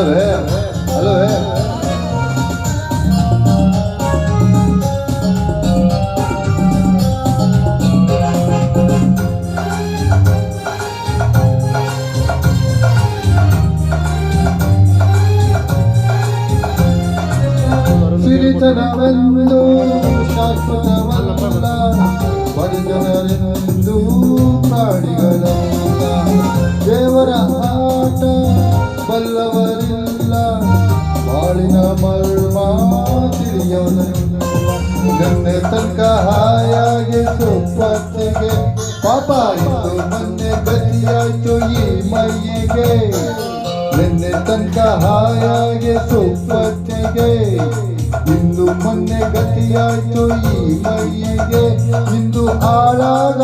ಅಲ್ಲವೇ ಅಲ್ಲವೇ ಸಿರಿತನವೆಂದು ಶಾಶ್ವತವಲ್ಲ, ಪರಿಜನರೆಂದು ಪ್ರಾಣಿಗಳಲ್ಲ. ದೇವರ ಆಟ ಬಲ್ಲವರಿಲ್ಲ, ಬಾಳಿನ ಮರ್ಮ ತಿಳಿಯವರಿಲ್ಲ. ನಿನ್ನೆ ತನಕ ಹಾಯಾಗಿ ಸುಪ್ಪತ್ತಿಗೆ ಪಾಪ ಇತ್ತು, ಮೊನ್ನೆ ಗತಿಯಾಯ್ತು ಈ ಮೈಯಿಗೆ. ನಿನ್ನೆ ತನಕ ಹಾಯಾಗಿ ಸುಪ್ಪತ್ತಿಗೆ, ಇಂದು ಮೊನ್ನೆ ಗತಿಯಾಯ್ತು ಈ ಮೈಯಿಗೆ. ಇಂದು ಹಾಳಾದ